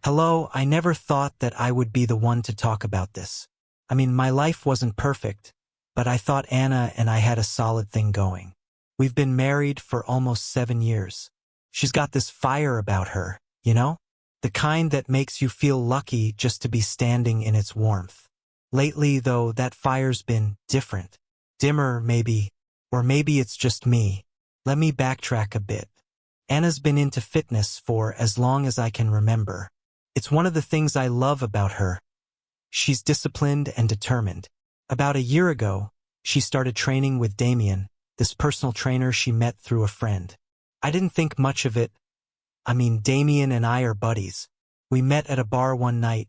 Hello, I never thought that I would be the one to talk about this. I mean, my life wasn't perfect, but I thought Anna and I had a solid thing going. We've been married for almost 7 years. She's got this fire about her, you know? The kind that makes you feel lucky just to be standing in its warmth. Lately, though, that fire's been different. Dimmer, maybe. Or maybe it's just me. Let me backtrack a bit. Anna's been into fitness for as long as I can remember. It's one of the things I love about her. She's disciplined and determined. About a year ago, she started training with Damien, this personal trainer she met through a friend. I didn't think much of it. I mean, Damien and I are buddies. We met at a bar one night,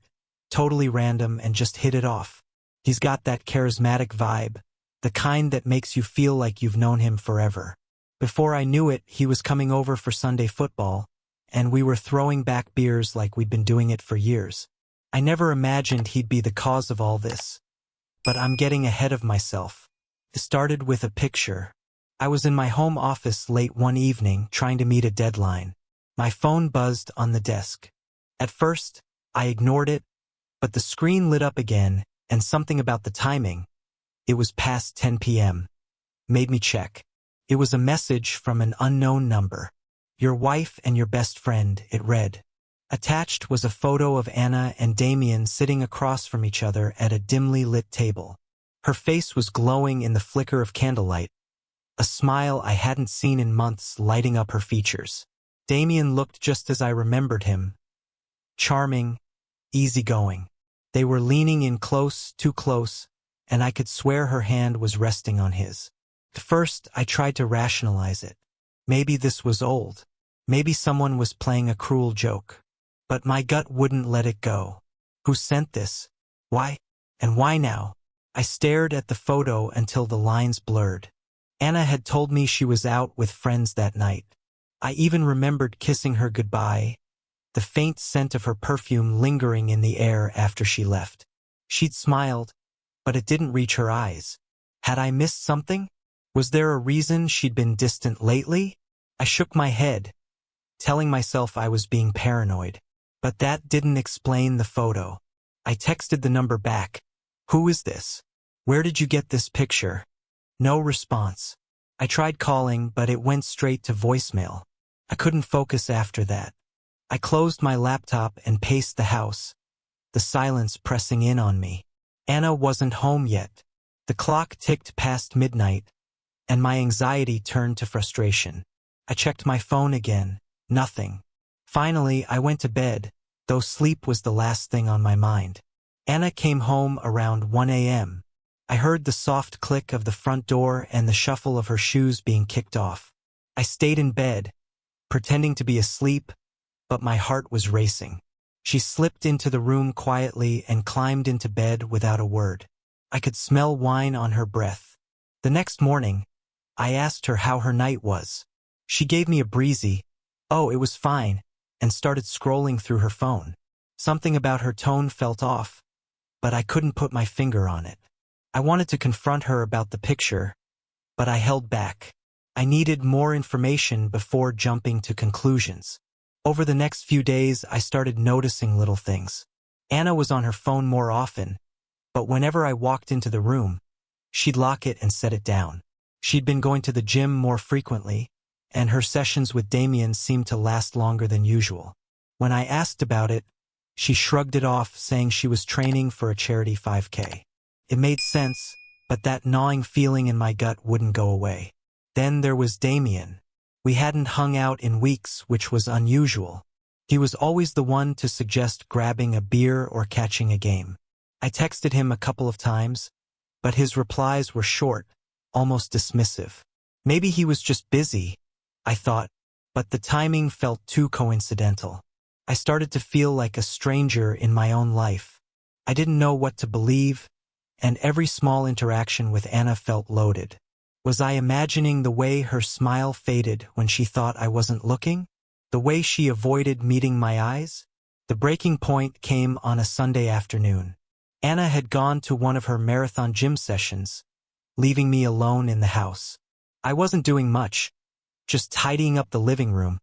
totally random, and just hit it off. He's got that charismatic vibe, the kind that makes you feel like you've known him forever. Before I knew it, he was coming over for Sunday football, and we were throwing back beers like we'd been doing it for years. I never imagined he'd be the cause of all this. But I'm getting ahead of myself. It started with a picture. I was in my home office late one evening trying to meet a deadline. My phone buzzed on the desk. At first, I ignored it, but the screen lit up again, and something about the timing. It was past 10 p.m. Made me check. It was a message from an unknown number. Your wife and your best friend, it read. Attached was a photo of Anna and Damien sitting across from each other at a dimly lit table. Her face was glowing in the flicker of candlelight, a smile I hadn't seen in months lighting up her features. Damien looked just as I remembered him. Charming, easygoing. They were leaning in close, too close, and I could swear her hand was resting on his. At first, I tried to rationalize it. Maybe this was old. Maybe someone was playing a cruel joke. But my gut wouldn't let it go. Who sent this? Why? And why now? I stared at the photo until the lines blurred. Anna had told me she was out with friends that night. I even remembered kissing her goodbye, the faint scent of her perfume lingering in the air after she left. She'd smiled, but it didn't reach her eyes. Had I missed something? Was there a reason she'd been distant lately? I shook my head, telling myself I was being paranoid. But that didn't explain the photo. I texted the number back. Who is this? Where did you get this picture? No response. I tried calling, but it went straight to voicemail. I couldn't focus after that. I closed my laptop and paced the house, the silence pressing in on me. Anna wasn't home yet. The clock ticked past midnight, and my anxiety turned to frustration. I checked my phone again. Nothing. Finally, I went to bed, though sleep was the last thing on my mind. Anna came home around 1 a.m. I heard the soft click of the front door and the shuffle of her shoes being kicked off. I stayed in bed, pretending to be asleep, but my heart was racing. She slipped into the room quietly and climbed into bed without a word. I could smell wine on her breath. The next morning, I asked her how her night was. She gave me a breezy, "Oh, it was fine," and started scrolling through her phone. Something about her tone felt off, but I couldn't put my finger on it. I wanted to confront her about the picture, but I held back. I needed more information before jumping to conclusions. Over the next few days, I started noticing little things. Anna was on her phone more often, but whenever I walked into the room, she'd lock it and set it down. She'd been going to the gym more frequently, and her sessions with Damien seemed to last longer than usual. When I asked about it, she shrugged it off, saying she was training for a charity 5K. It made sense, but that gnawing feeling in my gut wouldn't go away. Then there was Damien. We hadn't hung out in weeks, which was unusual. He was always the one to suggest grabbing a beer or catching a game. I texted him a couple of times, but his replies were short, almost dismissive. Maybe he was just busy, I thought, but the timing felt too coincidental. I started to feel like a stranger in my own life. I didn't know what to believe, and every small interaction with Anna felt loaded. Was I imagining the way her smile faded when she thought I wasn't looking? The way she avoided meeting my eyes? The breaking point came on a Sunday afternoon. Anna had gone to one of her marathon gym sessions, leaving me alone in the house. I wasn't doing much, just tidying up the living room,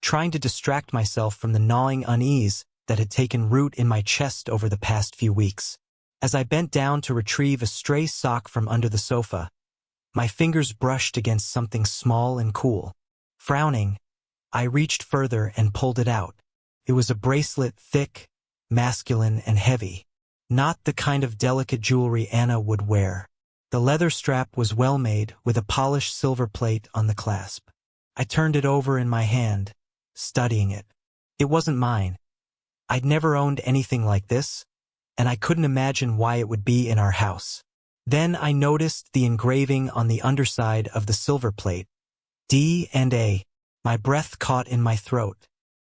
trying to distract myself from the gnawing unease that had taken root in my chest over the past few weeks. As I bent down to retrieve a stray sock from under the sofa, my fingers brushed against something small and cool. Frowning, I reached further and pulled it out. It was a bracelet, thick, masculine, and heavy. Not the kind of delicate jewelry Anna would wear. The leather strap was well made, with a polished silver plate on the clasp. I turned it over in my hand, studying it. It wasn't mine. I'd never owned anything like this, and I couldn't imagine why it would be in our house. Then I noticed the engraving on the underside of the silver plate. D and A. My breath caught in my throat.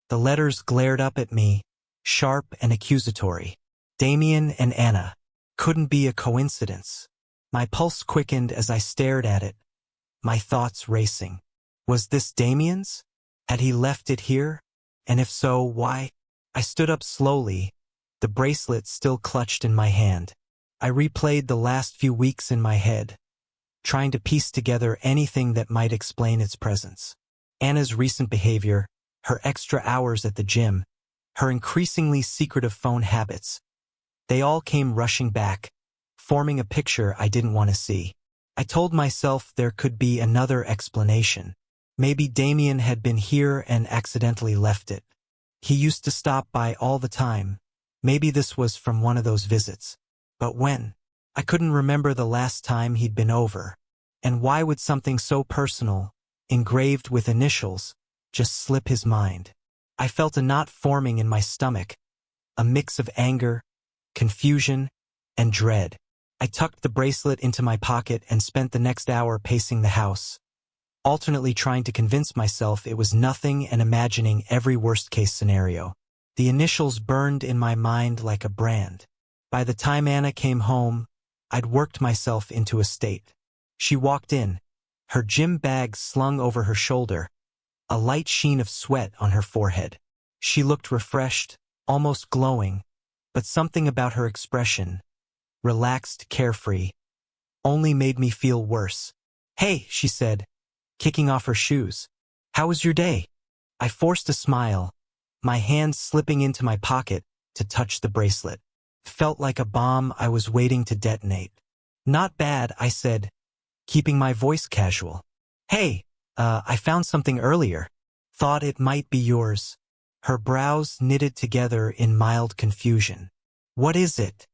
The letters glared up at me, sharp and accusatory. Damien and Anna. Couldn't be a coincidence. My pulse quickened as I stared at it, my thoughts racing. Was this Damien's? Had he left it here? And if so, why? I stood up slowly, the bracelet still clutched in my hand. I replayed the last few weeks in my head, trying to piece together anything that might explain its presence. Anna's recent behavior, her extra hours at the gym, her increasingly secretive phone habits. They all came rushing back, forming a picture I didn't want to see. I told myself there could be another explanation. Maybe Damien had been here and accidentally left it. He used to stop by all the time. Maybe this was from one of those visits. But when? I couldn't remember the last time he'd been over. And why would something so personal, engraved with initials, just slip his mind? I felt a knot forming in my stomach, a mix of anger, confusion, and dread. I tucked the bracelet into my pocket and spent the next hour pacing the house, alternately trying to convince myself it was nothing and imagining every worst-case scenario. The initials burned in my mind like a brand. By the time Anna came home, I'd worked myself into a state. She walked in, her gym bag slung over her shoulder, a light sheen of sweat on her forehead. She looked refreshed, almost glowing, but something about her expression, relaxed, carefree, only made me feel worse. "Hey," she said, kicking off her shoes. "How was your day?" I forced a smile, my hand slipping into my pocket to touch the bracelet. Felt like a bomb I was waiting to detonate. "Not bad," I said, keeping my voice casual. "Hey, I found something earlier. Thought it might be yours." Her brows knitted together in mild confusion. "What is it?"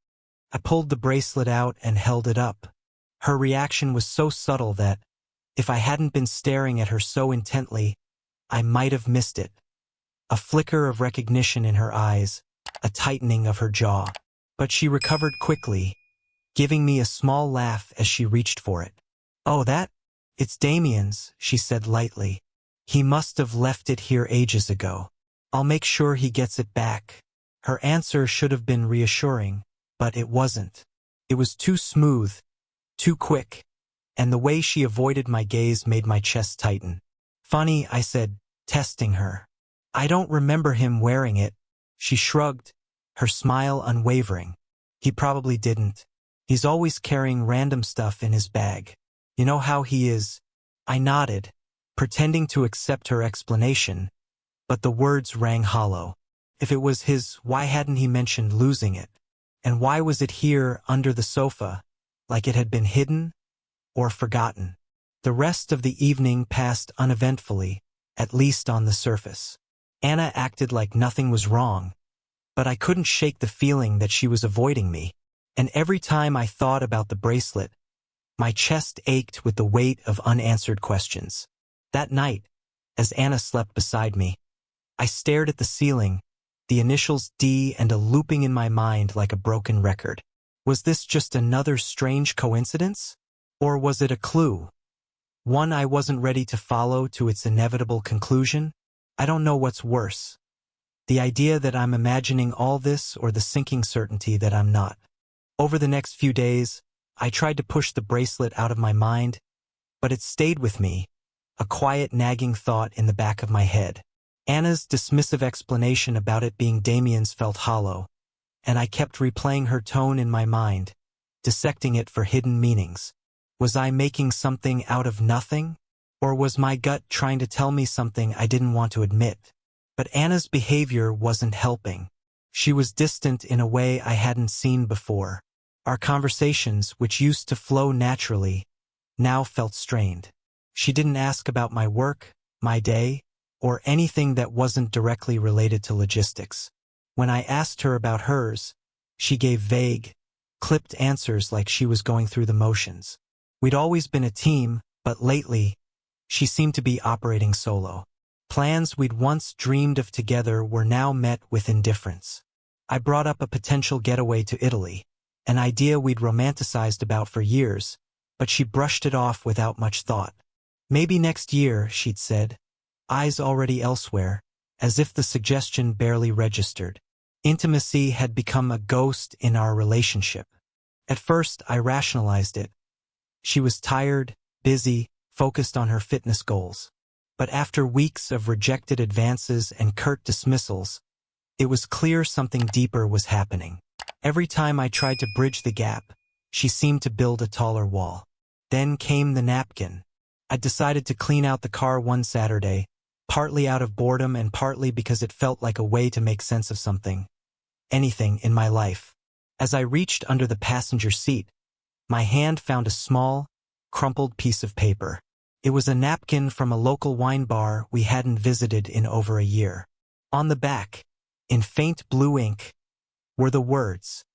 I pulled the bracelet out and held it up. Her reaction was so subtle that, if I hadn't been staring at her so intently, I might have missed it. A flicker of recognition in her eyes, a tightening of her jaw. But she recovered quickly, giving me a small laugh as she reached for it. "Oh, it's Damien's," she said lightly. "He must have left it here ages ago. I'll make sure he gets it back." Her answer should have been reassuring, but it wasn't. It was too smooth, too quick, and the way she avoided my gaze made my chest tighten. "Funny," I said, testing her. "I don't remember him wearing it." She shrugged, her smile unwavering. "He probably didn't. He's always carrying random stuff in his bag. You know how he is." I nodded, pretending to accept her explanation, but the words rang hollow. If it was his, why hadn't he mentioned losing it? And why was it here under the sofa, like it had been hidden or forgotten? The rest of the evening passed uneventfully, at least on the surface. Anna acted like nothing was wrong, but I couldn't shake the feeling that she was avoiding me. And every time I thought about the bracelet, my chest ached with the weight of unanswered questions. That night, as Anna slept beside me, I stared at the ceiling, the initials D and a looping in my mind like a broken record. Was this just another strange coincidence? Or was it a clue? One I wasn't ready to follow to its inevitable conclusion? I don't know what's worse. The idea that I'm imagining all this or the sinking certainty that I'm not. Over the next few days, I tried to push the bracelet out of my mind, but it stayed with me, a quiet nagging thought in the back of my head. Anna's dismissive explanation about it being Damien's felt hollow, and I kept replaying her tone in my mind, dissecting it for hidden meanings. Was I making something out of nothing? Or was my gut trying to tell me something I didn't want to admit? But Anna's behavior wasn't helping. She was distant in a way I hadn't seen before. Our conversations, which used to flow naturally, now felt strained. She didn't ask about my work, my day, or anything that wasn't directly related to logistics. When I asked her about hers, she gave vague, clipped answers like she was going through the motions. We'd always been a team, but lately, she seemed to be operating solo. Plans we'd once dreamed of together were now met with indifference. I brought up a potential getaway to Italy, an idea we'd romanticized about for years, but she brushed it off without much thought. Maybe next year, she'd said, eyes already elsewhere, as if the suggestion barely registered. Intimacy had become a ghost in our relationship. At first, I rationalized it. She was tired, busy, focused on her fitness goals. But after weeks of rejected advances and curt dismissals, it was clear something deeper was happening. Every time I tried to bridge the gap, she seemed to build a taller wall. Then came the napkin. I decided to clean out the car one Saturday, partly out of boredom and partly because it felt like a way to make sense of something, anything in my life. As I reached under the passenger seat, my hand found a small, crumpled piece of paper. It was a napkin from a local wine bar we hadn't visited in over a year. On the back, in faint blue ink, were the words,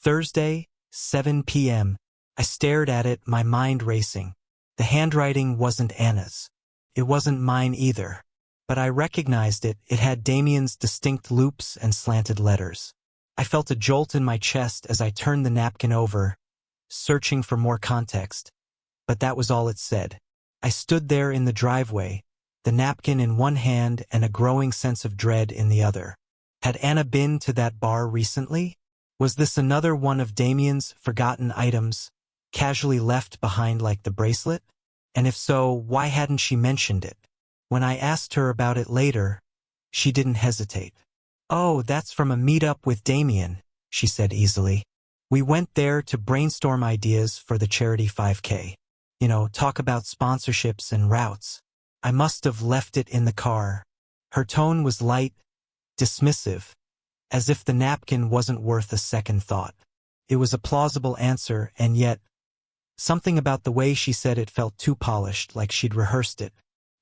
Thursday, 7 p.m. I stared at it, my mind racing. The handwriting wasn't Anna's. It wasn't mine either. But I recognized it. It had Damien's distinct loops and slanted letters. I felt a jolt in my chest as I turned the napkin over, searching for more context. But that was all it said. I stood there in the driveway, the napkin in one hand and a growing sense of dread in the other. Had Anna been to that bar recently? Was this another one of Damien's forgotten items, casually left behind like the bracelet? And if so, why hadn't she mentioned it? When I asked her about it later, she didn't hesitate. Oh, that's from a meetup with Damien, she said easily. We went there to brainstorm ideas for the charity 5K. Talk about sponsorships and routes. I must have left it in the car. Her tone was light, dismissive, as if the napkin wasn't worth a second thought. It was a plausible answer, and yet, something about the way she said it felt too polished, like she'd rehearsed it.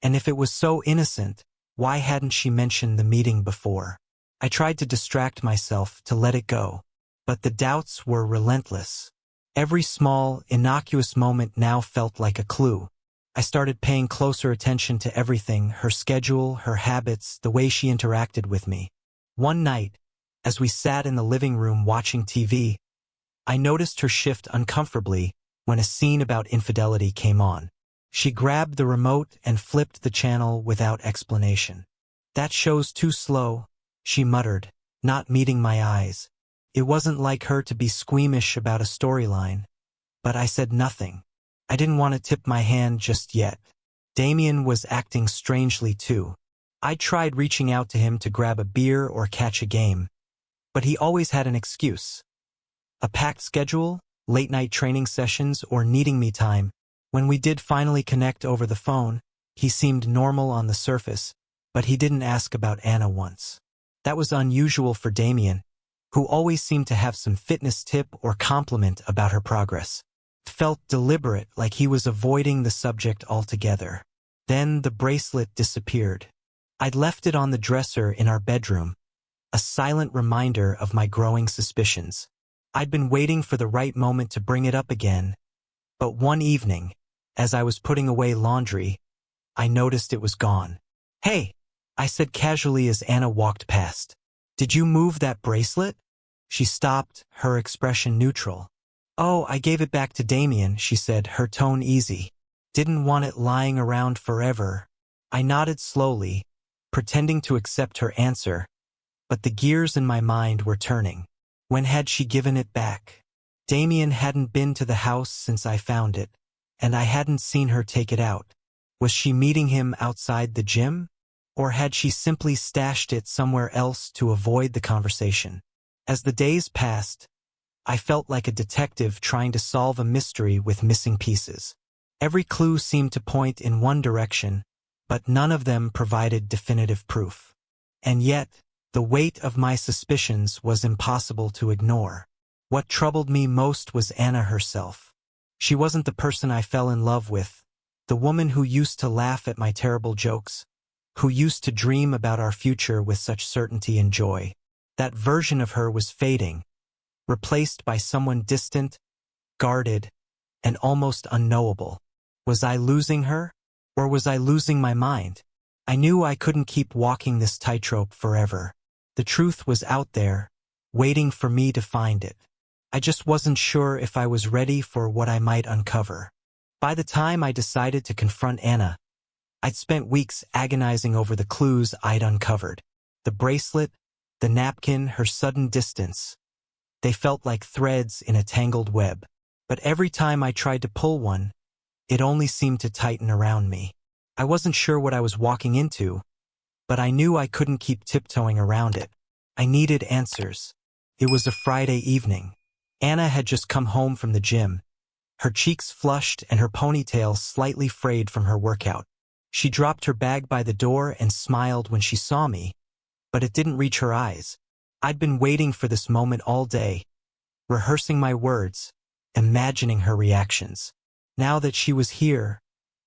And if it was so innocent, why hadn't she mentioned the meeting before? I tried to distract myself, to let it go. But the doubts were relentless. Every small, innocuous moment now felt like a clue. I started paying closer attention to everything, her schedule, her habits, the way she interacted with me. One night, as we sat in the living room watching TV, I noticed her shift uncomfortably when a scene about infidelity came on. She grabbed the remote and flipped the channel without explanation. That show's too slow, she muttered, not meeting my eyes. It wasn't like her to be squeamish about a storyline, but I said nothing. I didn't want to tip my hand just yet. Damien was acting strangely too. I tried reaching out to him to grab a beer or catch a game, but he always had an excuse. A packed schedule, late-night training sessions, or needing me time. When we did finally connect over the phone, he seemed normal on the surface, but he didn't ask about Anna once. That was unusual for Damien, who always seemed to have some fitness tip or compliment about her progress. It felt deliberate, like he was avoiding the subject altogether. Then the bracelet disappeared. I'd left it on the dresser in our bedroom, a silent reminder of my growing suspicions. I'd been waiting for the right moment to bring it up again, but one evening, as I was putting away laundry, I noticed it was gone. Hey, I said casually as Anna walked past. Did you move that bracelet? She stopped, her expression neutral. Oh, I gave it back to Damien, she said, her tone easy. Didn't want it lying around forever. I nodded slowly, pretending to accept her answer, but the gears in my mind were turning. When had she given it back? Damien hadn't been to the house since I found it, and I hadn't seen her take it out. Was she meeting him outside the gym? Or had she simply stashed it somewhere else to avoid the conversation? As the days passed, I felt like a detective trying to solve a mystery with missing pieces. Every clue seemed to point in one direction, but none of them provided definitive proof. And yet, The weight of my suspicions was impossible to ignore. What troubled me most was Anna herself. She wasn't the person I fell in love with, the woman who used to laugh at my terrible jokes, who used to dream about our future with such certainty and joy. That version of her was fading, replaced by someone distant, guarded, and almost unknowable. Was I losing her? Or was I losing my mind? I knew I couldn't keep walking this tightrope forever. The truth was out there, waiting for me to find it. I just wasn't sure if I was ready for what I might uncover. By the time I decided to confront Anna, I'd spent weeks agonizing over the clues I'd uncovered. The bracelet, the napkin, her sudden distance. They felt like threads in a tangled web. But every time I tried to pull one, it only seemed to tighten around me. I wasn't sure what I was walking into, but I knew I couldn't keep tiptoeing around it. I needed answers. It was a Friday evening. Anna had just come home from the gym, her cheeks flushed and her ponytail slightly frayed from her workout. She dropped her bag by the door and smiled when she saw me, but it didn't reach her eyes. I'd been waiting for this moment all day, rehearsing my words, imagining her reactions. Now that she was here,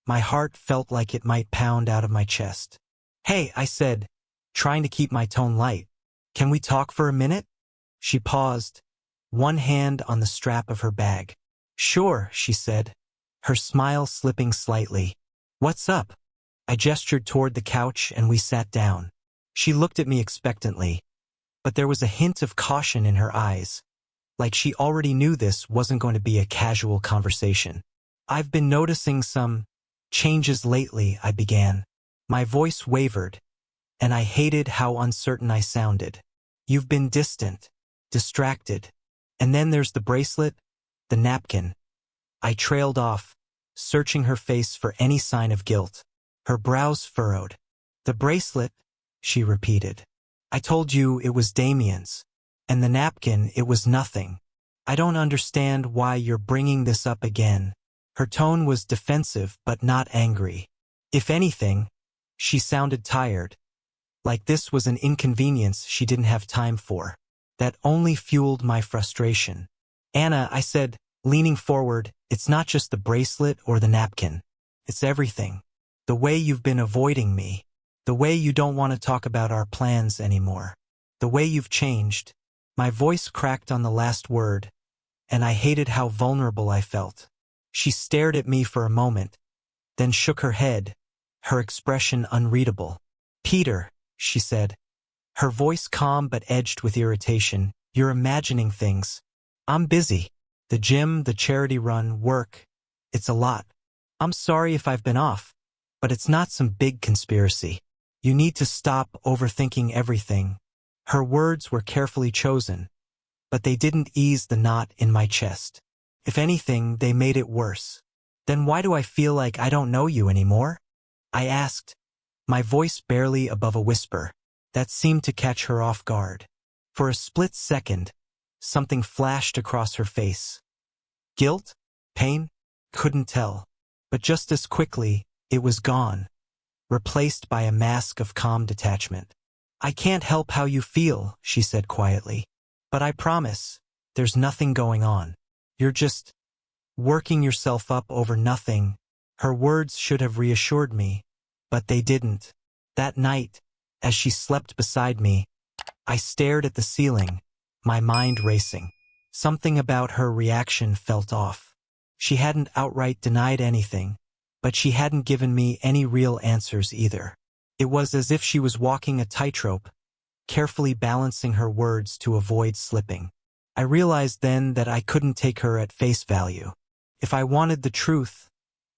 my heart felt like it might pound out of my chest. "Hey," I said, trying to keep my tone light. "Can we talk for a minute?" She paused, one hand on the strap of her bag. "Sure," she said, her smile slipping slightly. "What's up?" I gestured toward the couch and we sat down. She looked at me expectantly, but there was a hint of caution in her eyes, like she already knew this wasn't going to be a casual conversation. "I've been noticing some changes lately," I began. My voice wavered, and I hated how uncertain I sounded. "You've been distant, distracted. And then there's the bracelet, the napkin." I trailed off, searching her face for any sign of guilt. Her brows furrowed. "The bracelet," she repeated. "I told you it was Damien's. And the napkin, it was nothing. I don't understand why you're bringing this up again." Her tone was defensive but not angry. If anything, she sounded tired, like this was an inconvenience she didn't have time for. That only fueled my frustration. "Anna," I said, leaning forward, "it's not just the bracelet or the napkin. It's everything. The way you've been avoiding me. The way you don't want to talk about our plans anymore. The way you've changed." My voice cracked on the last word, and I hated how vulnerable I felt. She stared at me for a moment, then shook her head, her expression unreadable. "Peter," she said, her voice calm but edged with irritation, "you're imagining things. I'm busy. The gym, the charity run, work. It's a lot. I'm sorry if I've been off, but it's not some big conspiracy. You need to stop overthinking everything." Her words were carefully chosen, but they didn't ease the knot in my chest. If anything, they made it worse. "Then why do I feel like I don't know you anymore?" I asked, my voice barely above a whisper. That seemed to catch her off guard. For a split second, something flashed across her face. Guilt? Pain? Couldn't tell. But just as quickly, it was gone, replaced by a mask of calm detachment. "I can't help how you feel," she said quietly. "But I promise, there's nothing going on. You're just working yourself up over nothing." Her words should have reassured me, but they didn't. That night, as she slept beside me, I stared at the ceiling, my mind racing. Something about her reaction felt off. She hadn't outright denied anything, but she hadn't given me any real answers either. It was as if she was walking a tightrope, carefully balancing her words to avoid slipping. I realized then that I couldn't take her at face value. If I wanted the truth,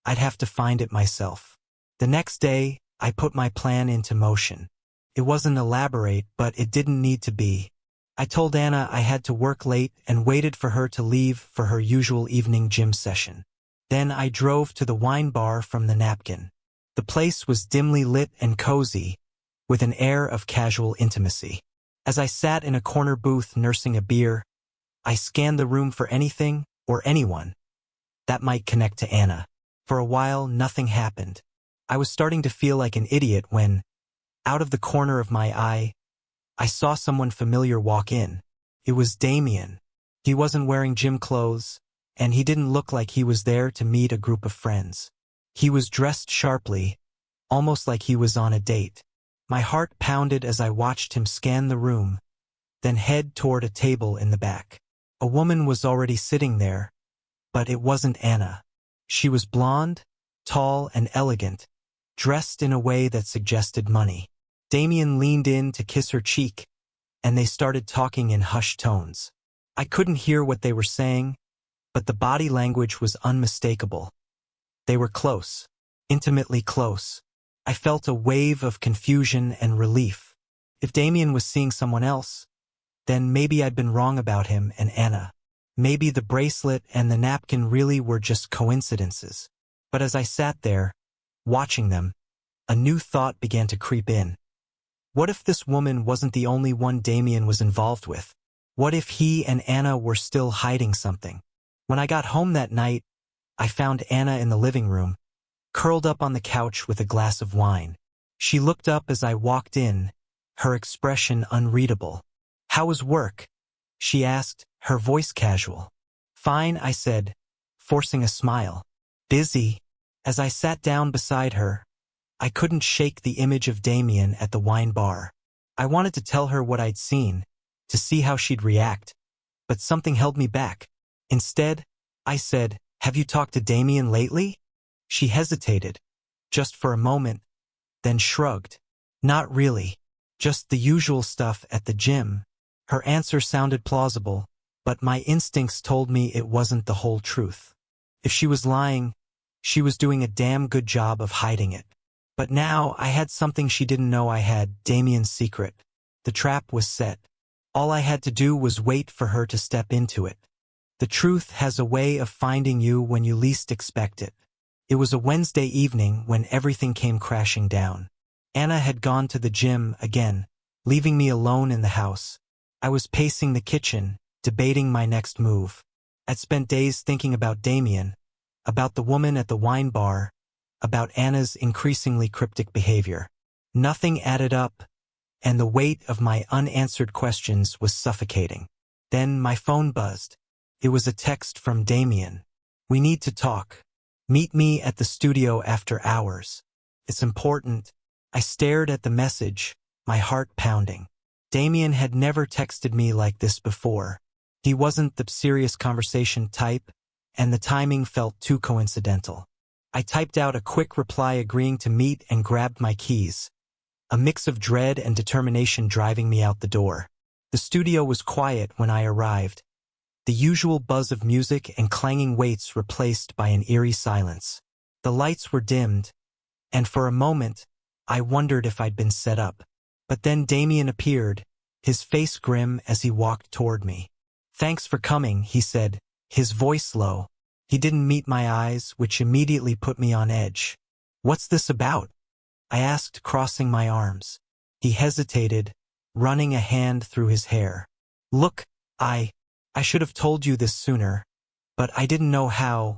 I'd have to find it myself. The next day, I put my plan into motion. It wasn't elaborate, but it didn't need to be. I told Anna I had to work late and waited for her to leave for her usual evening gym session. Then I drove to the wine bar from the napkin. The place was dimly lit and cozy, with an air of casual intimacy. As I sat in a corner booth nursing a beer, I scanned the room for anything or anyone that might connect to Anna. For a while, nothing happened. I was starting to feel like an idiot when, out of the corner of my eye, I saw someone familiar walk in. It was Damien. He wasn't wearing gym clothes, and he didn't look like he was there to meet a group of friends. He was dressed sharply, almost like he was on a date. My heart pounded as I watched him scan the room, then head toward a table in the back. A woman was already sitting there, but it wasn't Anna. She was blonde, tall, and elegant, dressed in a way that suggested money. Damien leaned in to kiss her cheek, and they started talking in hushed tones. I couldn't hear what they were saying, but the body language was unmistakable. They were close, intimately close. I felt a wave of confusion and relief. If Damien was seeing someone else, then maybe I'd been wrong about him and Anna. Maybe the bracelet and the napkin really were just coincidences. But as I sat there, watching them, a new thought began to creep in. What if this woman wasn't the only one Damien was involved with? What if he and Anna were still hiding something? When I got home that night, I found Anna in the living room, curled up on the couch with a glass of wine. She looked up as I walked in, her expression unreadable. "How was work?" she asked, her voice casual. "Fine," I said, forcing a smile. "Busy." As I sat down beside her, I couldn't shake the image of Damien at the wine bar. I wanted to tell her what I'd seen, to see how she'd react, but something held me back. Instead, I said, "Have you talked to Damien lately?" She hesitated, just for a moment, then shrugged. "Not really. Just the usual stuff at the gym." Her answer sounded plausible, but my instincts told me it wasn't the whole truth. If she was lying, she was doing a damn good job of hiding it. But now I had something she didn't know I had, Damien's secret. The trap was set. All I had to do was wait for her to step into it. The truth has a way of finding you when you least expect it. It was a Wednesday evening when everything came crashing down. Anna had gone to the gym again, leaving me alone in the house. I was pacing the kitchen, debating my next move. I'd spent days thinking about Damien, about the woman at the wine bar, about Anna's increasingly cryptic behavior. Nothing added up, and the weight of my unanswered questions was suffocating. Then my phone buzzed. It was a text from Damien. "We need to talk. Meet me at the studio after hours. It's important." I stared at the message, my heart pounding. Damien had never texted me like this before. He wasn't the serious conversation type, and the timing felt too coincidental. I typed out a quick reply agreeing to meet and grabbed my keys, a mix of dread and determination driving me out the door. The studio was quiet when I arrived, the usual buzz of music and clanging weights replaced by an eerie silence. The lights were dimmed, and for a moment, I wondered if I'd been set up. But then Damien appeared, his face grim as he walked toward me. "Thanks for coming," he said, his voice low. He didn't meet my eyes, which immediately put me on edge. "What's this about?" I asked, crossing my arms. He hesitated, running a hand through his hair. "Look, I should have told you this sooner, but I didn't know how."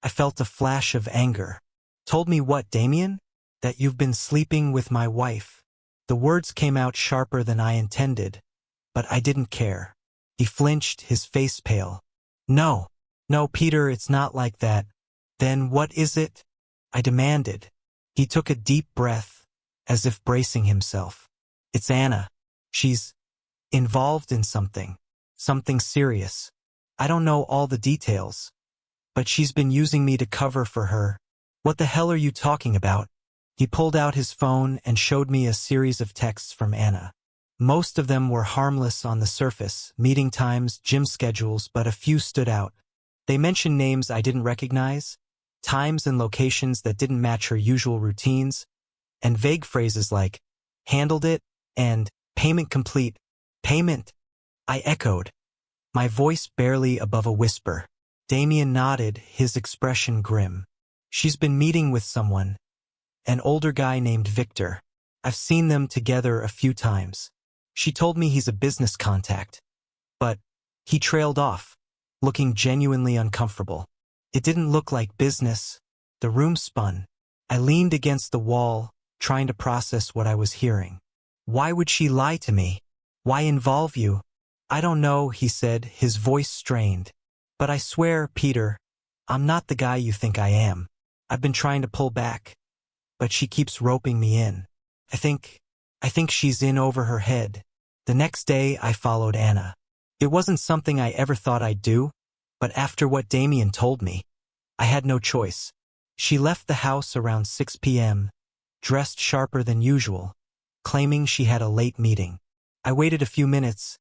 I felt a flash of anger. "Told me what, Damien? That you've been sleeping with my wife." The words came out sharper than I intended, but I didn't care. He flinched, his face pale. No, Peter, it's not like that." "Then what is it?" I demanded. He took a deep breath, as if bracing himself. "It's Anna. She's involved in something serious. I don't know all the details, but she's been using me to cover for her." "What the hell are you talking about?" He pulled out his phone and showed me a series of texts from Anna. Most of them were harmless on the surface, meeting times, gym schedules, but a few stood out. They mentioned names I didn't recognize, times and locations that didn't match her usual routines, and vague phrases like, "handled it," and "payment complete." "Payment?" I echoed, my voice barely above a whisper. Damien nodded, his expression grim. "She's been meeting with someone, an older guy named Victor. I've seen them together a few times. She told me he's a business contact." But he trailed off, looking genuinely uncomfortable. It didn't look like business. The room spun. I leaned against the wall, trying to process what I was hearing. Why would she lie to me? Why involve you? I don't know, he said, his voice strained. But I swear, Peter, I'm not the guy you think I am. I've been trying to pull back, but she keeps roping me in. I think she's in over her head. The next day, I followed Anna. It wasn't something I ever thought I'd do, but after what Damien told me, I had no choice. She left the house around 6 p.m., dressed sharper than usual, claiming she had a late meeting. I waited a few minutes,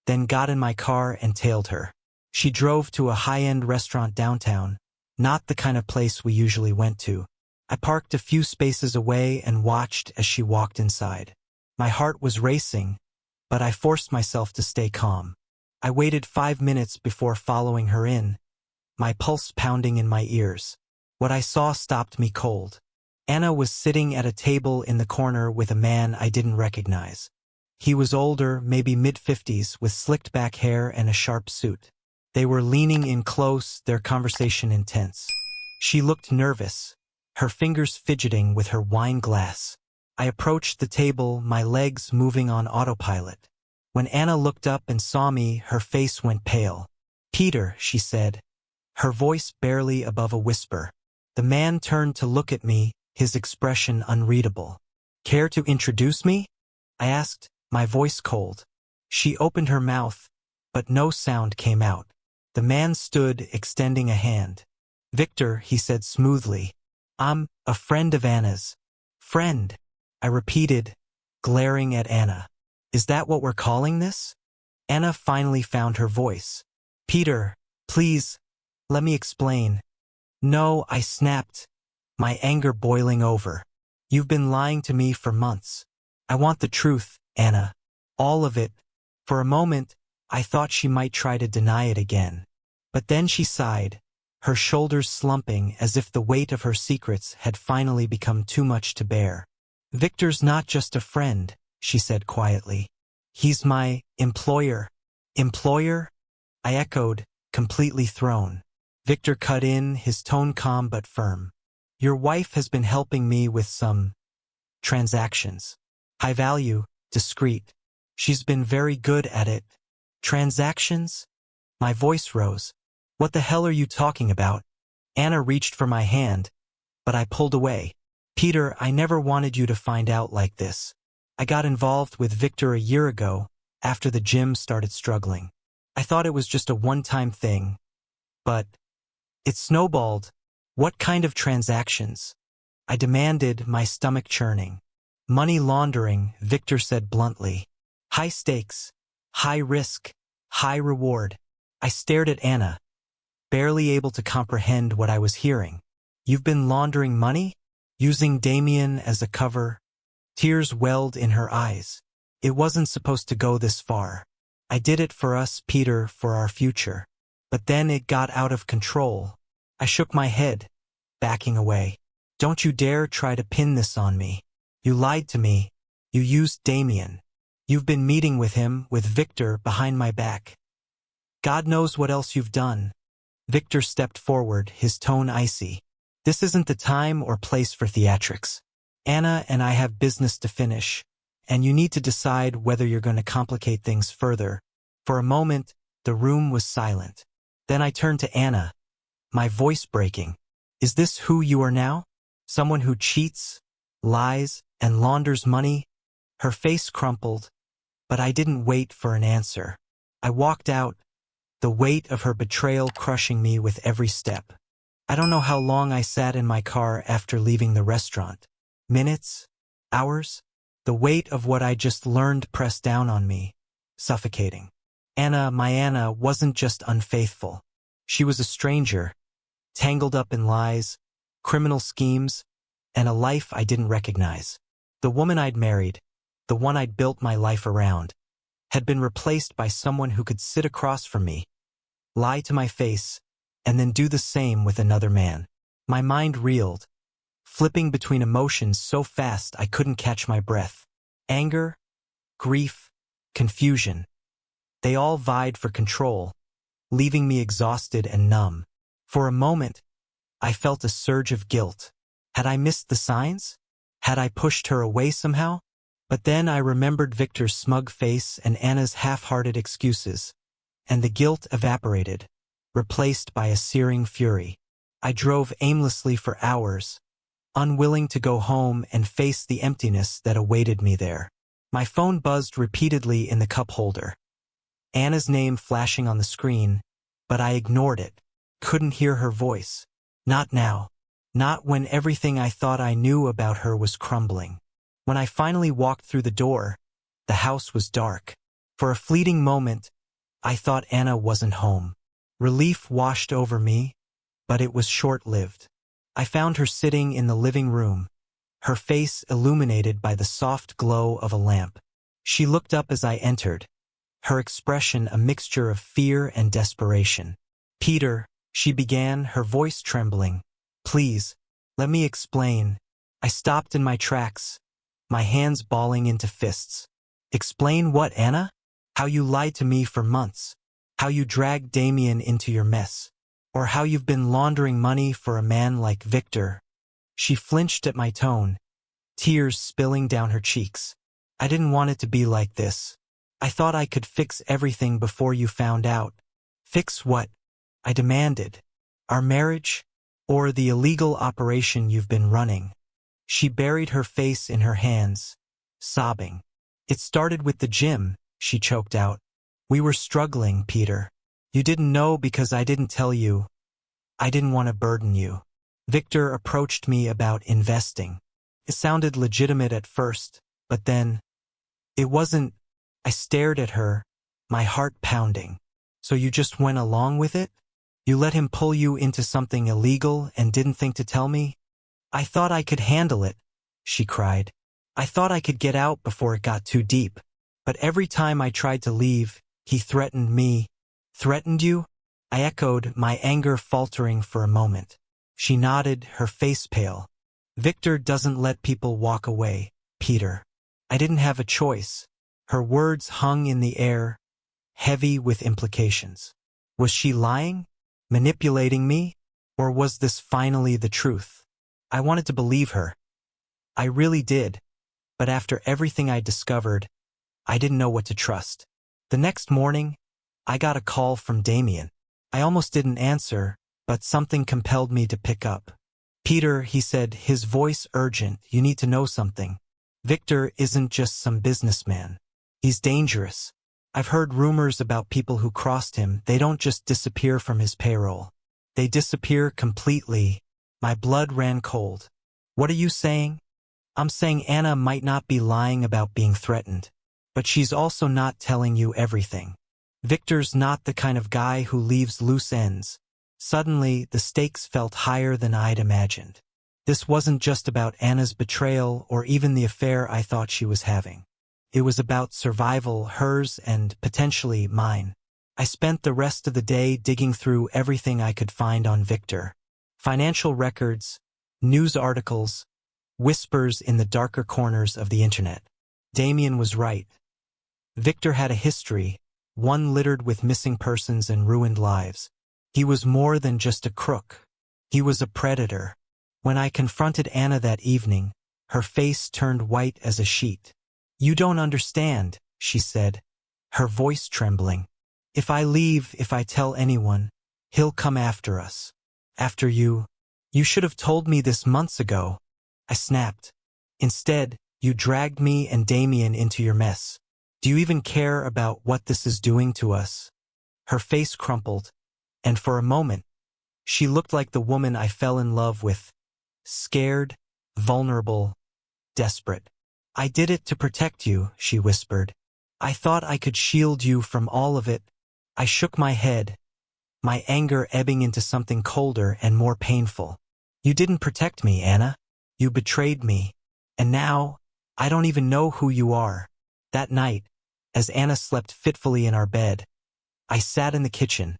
then got in my car and tailed her. She drove to a high-end restaurant downtown, not the kind of place we usually went to. I parked a few spaces away and watched as she walked inside. My heart was racing, but I forced myself to stay calm. I waited 5 minutes before following her in, my pulse pounding in my ears. What I saw stopped me cold. Anna was sitting at a table in the corner with a man I didn't recognize. He was older, maybe mid-50s, with slicked-back hair and a sharp suit. They were leaning in close, their conversation intense. She looked nervous, her fingers fidgeting with her wine glass. I approached the table, my legs moving on autopilot. When Anna looked up and saw me, her face went pale. "Peter," she said, her voice barely above a whisper. The man turned to look at me, his expression unreadable. "Care to introduce me?" I asked, my voice cold. She opened her mouth, but no sound came out. The man stood, extending a hand. "Victor," he said smoothly. "I'm a friend of Anna's." "Friend," I repeated, glaring at Anna. "Is that what we're calling this?" Anna finally found her voice. "Peter, please, let me explain." "No," I snapped, my anger boiling over. "You've been lying to me for months. I want the truth, Anna. All of it." For a moment, I thought she might try to deny it again. But then she sighed, her shoulders slumping as if the weight of her secrets had finally become too much to bear. "Victor's not just a friend," she said quietly. "He's my employer." "Employer?" I echoed, completely thrown. Victor cut in, his tone calm but firm. "Your wife has been helping me with some transactions. High value, discreet. She's been very good at it." "Transactions?" My voice rose. "What the hell are you talking about?" Anna reached for my hand, but I pulled away. "Peter, I never wanted you to find out like this. I got involved with Victor a year ago, after the gym started struggling. I thought it was just a one-time thing, but it snowballed." "What kind of transactions?" I demanded, my stomach churning. "Money laundering," Victor said bluntly. "High stakes, high risk, high reward." I stared at Anna, barely able to comprehend what I was hearing. "You've been laundering money? Using Damien as a cover?" Tears welled in her eyes. "It wasn't supposed to go this far. I did it for us, Peter, for our future. But then it got out of control." I shook my head, backing away. "Don't you dare try to pin this on me. You lied to me. You used Damien. You've been meeting with him, with Victor, behind my back. God knows what else you've done." Victor stepped forward, his tone icy. "This isn't the time or place for theatrics. Anna and I have business to finish, and you need to decide whether you're going to complicate things further." For a moment, the room was silent. Then I turned to Anna, my voice breaking. "Is this who you are now? Someone who cheats, lies, and launders money?" Her face crumpled, but I didn't wait for an answer. I walked out, the weight of her betrayal crushing me with every step. I don't know how long I sat in my car after leaving the restaurant. Minutes? Hours? The weight of what I just learned pressed down on me, suffocating. My Anna wasn't just unfaithful. She was a stranger, tangled up in lies, criminal schemes, and a life I didn't recognize. The woman I'd married, the one I'd built my life around, had been replaced by someone who could sit across from me, lie to my face, and then do the same with another man. My mind reeled, flipping between emotions so fast I couldn't catch my breath. Anger, grief, confusion. They all vied for control, leaving me exhausted and numb. For a moment, I felt a surge of guilt. Had I missed the signs? Had I pushed her away somehow? But then I remembered Victor's smug face and Anna's half-hearted excuses, and the guilt evaporated, replaced by a searing fury. I drove aimlessly for hours, unwilling to go home and face the emptiness that awaited me there. My phone buzzed repeatedly in the cup holder. Anna's name flashing on the screen, but I ignored it. Couldn't hear her voice. Not now. Not when everything I thought I knew about her was crumbling. When I finally walked through the door, the house was dark. For a fleeting moment, I thought Anna wasn't home. Relief washed over me, but it was short-lived. I found her sitting in the living room, her face illuminated by the soft glow of a lamp. She looked up as I entered, her expression a mixture of fear and desperation. "Peter," she began, her voice trembling. "Please, let me explain." I stopped in my tracks, my hands balling into fists. "Explain what, Anna? How you lied to me for months, how you dragged Damien into your mess, or how you've been laundering money for a man like Victor." She flinched at my tone, tears spilling down her cheeks. "I didn't want it to be like this. I thought I could fix everything before you found out." "Fix what?" I demanded. "Our marriage? Or the illegal operation you've been running?" She buried her face in her hands, sobbing. "It started with the gym," she choked out. "We were struggling, Peter. You didn't know because I didn't tell you. I didn't want to burden you. Victor approached me about investing. It sounded legitimate at first, but then, it wasn't." I stared at her, my heart pounding. "So you just went along with it? You let him pull you into something illegal and didn't think to tell me?" "I thought I could handle it," she cried. "I thought I could get out before it got too deep. But every time I tried to leave, he threatened me." "Threatened you?" I echoed, my anger faltering for a moment. She nodded, her face pale. "Victor doesn't let people walk away, Peter. I didn't have a choice." Her words hung in the air, heavy with implications. Was she lying? Manipulating me? Or was this finally the truth? I wanted to believe her. I really did. But after everything I discovered, I didn't know what to trust. The next morning, I got a call from Damien. I almost didn't answer, but something compelled me to pick up. "Peter," he said, his voice urgent, "you need to know something. Victor isn't just some businessman. He's dangerous. I've heard rumors about people who crossed him. They don't just disappear from his payroll. They disappear completely." My blood ran cold. "What are you saying?" "I'm saying Anna might not be lying about being threatened, but she's also not telling you everything. Victor's not the kind of guy who leaves loose ends." Suddenly, the stakes felt higher than I'd imagined. This wasn't just about Anna's betrayal or even the affair I thought she was having. It was about survival, hers and potentially mine. I spent the rest of the day digging through everything I could find on Victor. Financial records, news articles, whispers in the darker corners of the internet. Damien was right. Victor had a history, one littered with missing persons and ruined lives. He was more than just a crook. He was a predator. When I confronted Anna that evening, her face turned white as a sheet. "You don't understand," she said, her voice trembling. "If I leave, if I tell anyone, he'll come after us. After you. You should have told me this months ago." I snapped. "Instead, you dragged me and Damien into your mess. Do you even care about what this is doing to us?" Her face crumpled, and for a moment, she looked like the woman I fell in love with. Scared, vulnerable, desperate. "I did it to protect you," she whispered. "I thought I could shield you from all of it." I shook my head, my anger ebbing into something colder and more painful. "You didn't protect me, Anna. You betrayed me. And now, I don't even know who you are." That night, as Anna slept fitfully in our bed, I sat in the kitchen,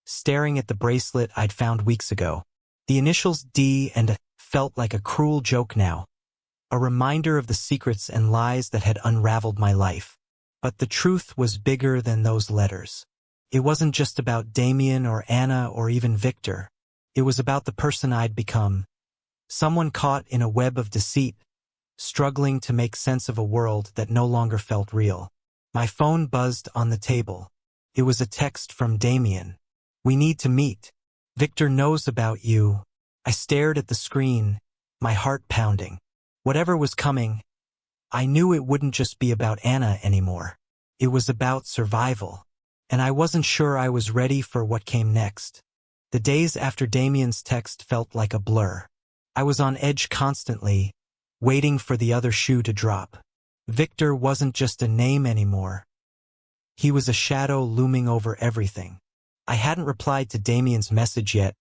staring at the bracelet I'd found weeks ago. The initials D and felt like a cruel joke now. A reminder of the secrets and lies that had unraveled my life. But the truth was bigger than those letters. It wasn't just about Damien or Anna or even Victor. It was about the person I'd become. Someone caught in a web of deceit, struggling to make sense of a world that no longer felt real. My phone buzzed on the table. It was a text from Damien. "We need to meet. Victor knows about you." I stared at the screen, my heart pounding. Whatever was coming, I knew it wouldn't just be about Anna anymore. It was about survival. And I wasn't sure I was ready for what came next. The days after Damien's text felt like a blur. I was on edge constantly, waiting for the other shoe to drop. Victor wasn't just a name anymore. He was a shadow looming over everything. I hadn't replied to Damien's message yet.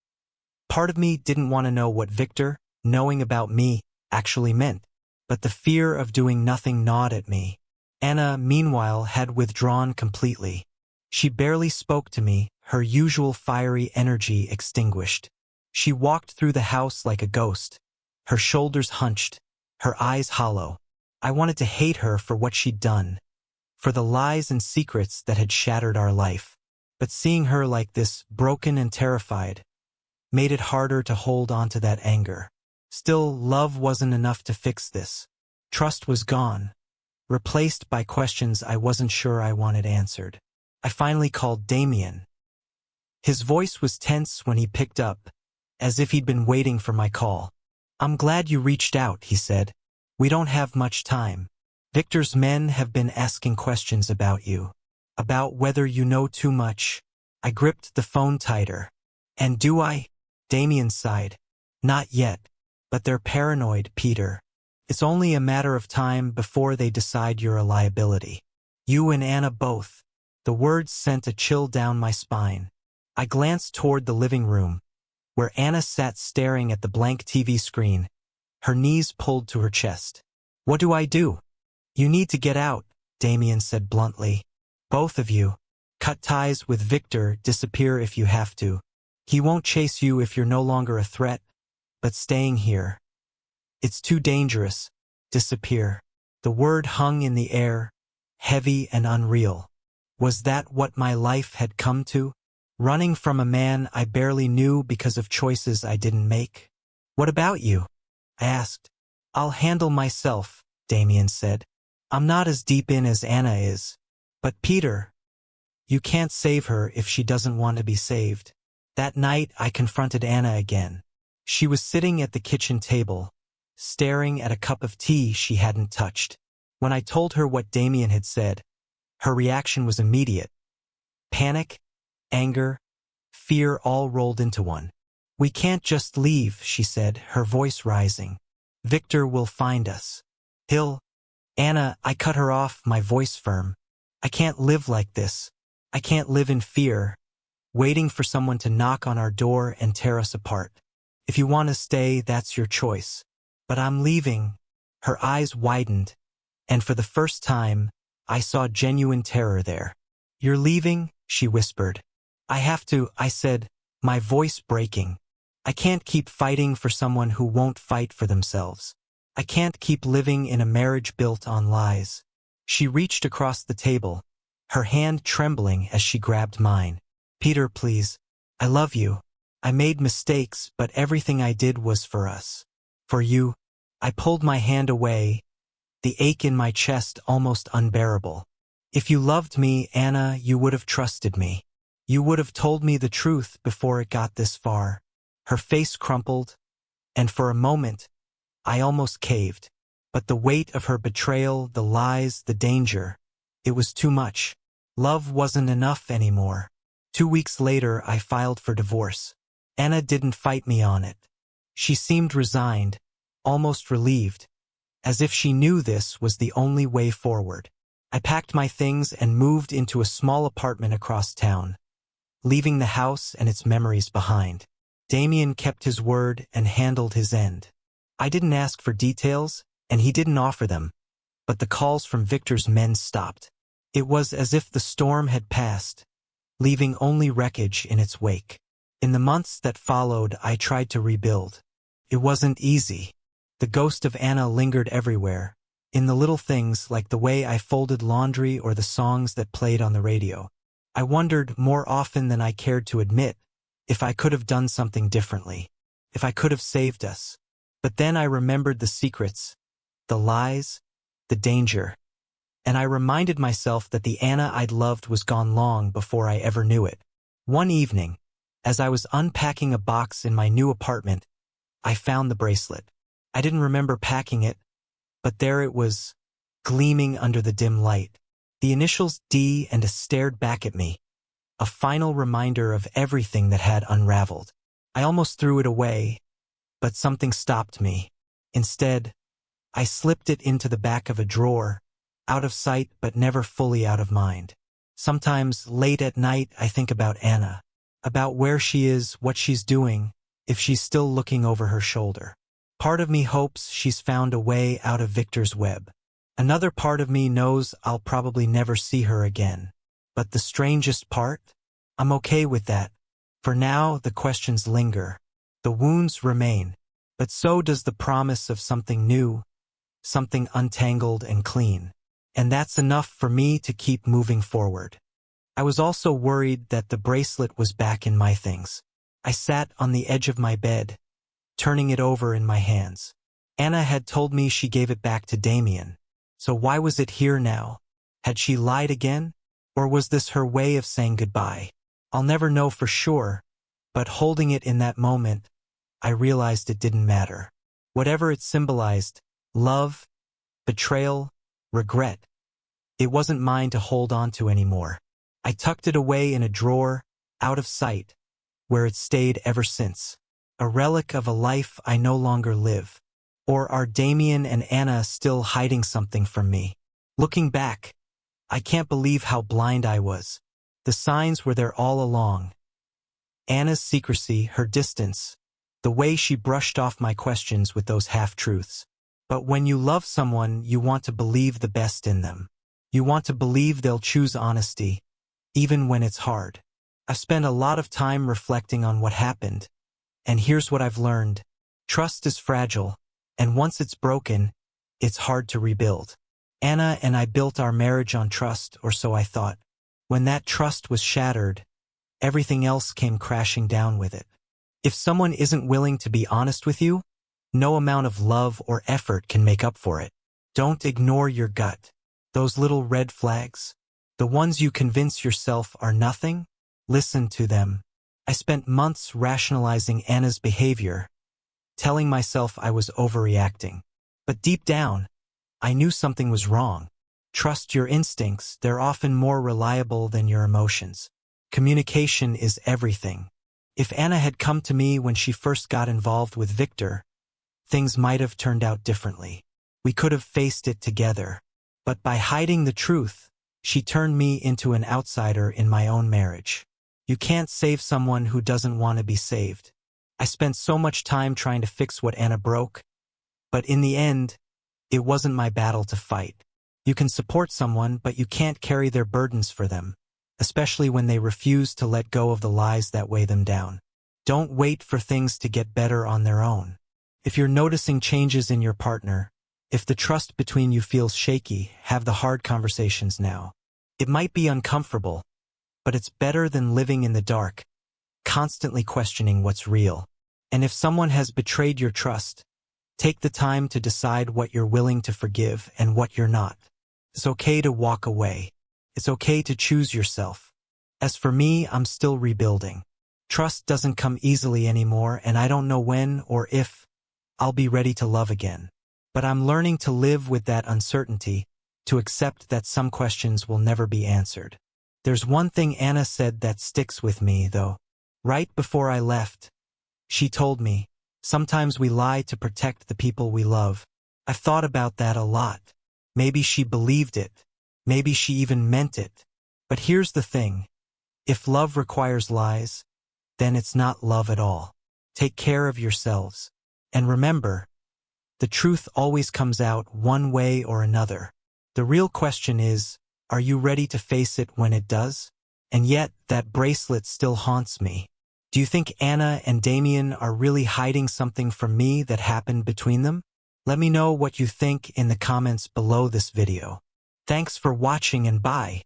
Part of me didn't want to know what Victor, knowing about me, actually meant. But the fear of doing nothing gnawed at me. Anna, meanwhile, had withdrawn completely. She barely spoke to me, her usual fiery energy extinguished. She walked through the house like a ghost, her shoulders hunched, her eyes hollow. I wanted to hate her for what she'd done, for the lies and secrets that had shattered our life. But seeing her like this, broken and terrified, made it harder to hold on to that anger. Still, love wasn't enough to fix this. Trust was gone, replaced by questions I wasn't sure I wanted answered. I finally called Damien. His voice was tense when he picked up, as if he'd been waiting for my call. "I'm glad you reached out," he said. "We don't have much time. Victor's men have been asking questions about you, about whether you know too much." I gripped the phone tighter. "And do I?" Damien sighed. "Not yet. But they're paranoid, Peter. It's only a matter of time before they decide you're a liability. You and Anna both." The words sent a chill down my spine. I glanced toward the living room, where Anna sat staring at the blank TV screen, her knees pulled to her chest. "What do I do?" "You need to get out," Damien said bluntly. "Both of you. Cut ties with Victor, disappear if you have to. He won't chase you if you're no longer a threat, but staying here. It's too dangerous. Disappear." The word hung in the air, heavy and unreal. Was that what my life had come to? Running from a man I barely knew because of choices I didn't make? "What about you?" I asked. "I'll handle myself," Damien said. "I'm not as deep in as Anna is. But Peter, you can't save her if she doesn't want to be saved." That night I confronted Anna again. She was sitting at the kitchen table, staring at a cup of tea she hadn't touched. When I told her what Damien had said, her reaction was immediate. Panic, anger, fear all rolled into one. "We can't just leave," she said, her voice rising. "Victor will find us. He'll—" "Anna," I cut her off, my voice firm. "I can't live like this. I can't live in fear, waiting for someone to knock on our door and tear us apart. If you want to stay, that's your choice. But I'm leaving." Her eyes widened, and for the first time, I saw genuine terror there. "You're leaving?" she whispered. "I have to," I said, my voice breaking. "I can't keep fighting for someone who won't fight for themselves. I can't keep living in a marriage built on lies." She reached across the table, her hand trembling as she grabbed mine. "Peter, please. I love you. I made mistakes, but everything I did was for us. For you." I pulled my hand away, the ache in my chest almost unbearable. "If you loved me, Anna, you would have trusted me. You would have told me the truth before it got this far." Her face crumpled, and for a moment, I almost caved. But the weight of her betrayal, the lies, the danger, it was too much. Love wasn't enough anymore. 2 weeks later, I filed for divorce. Anna didn't fight me on it. She seemed resigned, almost relieved, as if she knew this was the only way forward. I packed my things and moved into a small apartment across town, leaving the house and its memories behind. Damien kept his word and handled his end. I didn't ask for details, and he didn't offer them, but the calls from Victor's men stopped. It was as if the storm had passed, leaving only wreckage in its wake. In the months that followed, I tried to rebuild. It wasn't easy. The ghost of Anna lingered everywhere, in the little things like the way I folded laundry or the songs that played on the radio. I wondered, more often than I cared to admit, if I could have done something differently, if I could have saved us. But then I remembered the secrets, the lies, the danger. And I reminded myself that the Anna I'd loved was gone long before I ever knew it. One evening, as I was unpacking a box in my new apartment, I found the bracelet. I didn't remember packing it, but there it was, gleaming under the dim light. The initials D and A stared back at me, a final reminder of everything that had unraveled. I almost threw it away, but something stopped me. Instead, I slipped it into the back of a drawer, out of sight but never fully out of mind. Sometimes, late at night, I think about Anna, about where she is, what she's doing, if she's still looking over her shoulder. Part of me hopes she's found a way out of Victor's web. Another part of me knows I'll probably never see her again. But the strangest part? I'm okay with that. For now, the questions linger. The wounds remain. But so does the promise of something new, something untangled and clean. And that's enough for me to keep moving forward. I was also worried that the bracelet was back in my things. I sat on the edge of my bed, turning it over in my hands. Anna had told me she gave it back to Damien. So why was it here now? Had she lied again? Or was this her way of saying goodbye? I'll never know for sure, but holding it in that moment, I realized it didn't matter. Whatever it symbolized, love, betrayal, regret, it wasn't mine to hold on to anymore. I tucked it away in a drawer, out of sight, where it stayed ever since. A relic of a life I no longer live. Or are Damien and Anna still hiding something from me? Looking back, I can't believe how blind I was. The signs were there all along. Anna's secrecy, her distance, the way she brushed off my questions with those half-truths. But when you love someone, you want to believe the best in them. You want to believe they'll choose honesty, even when it's hard. I've spent a lot of time reflecting on what happened, and here's what I've learned. Trust is fragile, and once it's broken, it's hard to rebuild. Anna and I built our marriage on trust, or so I thought. When that trust was shattered, everything else came crashing down with it. If someone isn't willing to be honest with you, no amount of love or effort can make up for it. Don't ignore your gut. Those little red flags, the ones you convince yourself are nothing, listen to them. I spent months rationalizing Anna's behavior, telling myself I was overreacting. But deep down, I knew something was wrong. Trust your instincts, they're often more reliable than your emotions. Communication is everything. If Anna had come to me when she first got involved with Victor, things might have turned out differently. We could have faced it together. But by hiding the truth, she turned me into an outsider in my own marriage. You can't save someone who doesn't want to be saved. I spent so much time trying to fix what Anna broke, but in the end, it wasn't my battle to fight. You can support someone, but you can't carry their burdens for them, especially when they refuse to let go of the lies that weigh them down. Don't wait for things to get better on their own. If you're noticing changes in your partner, if the trust between you feels shaky, have the hard conversations now. It might be uncomfortable, but it's better than living in the dark, constantly questioning what's real. And if someone has betrayed your trust, take the time to decide what you're willing to forgive and what you're not. It's okay to walk away. It's okay to choose yourself. As for me, I'm still rebuilding. Trust doesn't come easily anymore, and I don't know when or if I'll be ready to love again. But I'm learning to live with that uncertainty, to accept that some questions will never be answered. There's one thing Anna said that sticks with me, though. Right before I left, she told me, sometimes we lie to protect the people we love. I've thought about that a lot. Maybe she believed it. Maybe she even meant it. But here's the thing. If love requires lies, then it's not love at all. Take care of yourselves. And remember, the truth always comes out one way or another. The real question is, are you ready to face it when it does? And yet, that bracelet still haunts me. Do you think Anna and Damien are really hiding something from me that happened between them? Let me know what you think in the comments below this video. Thanks for watching and bye.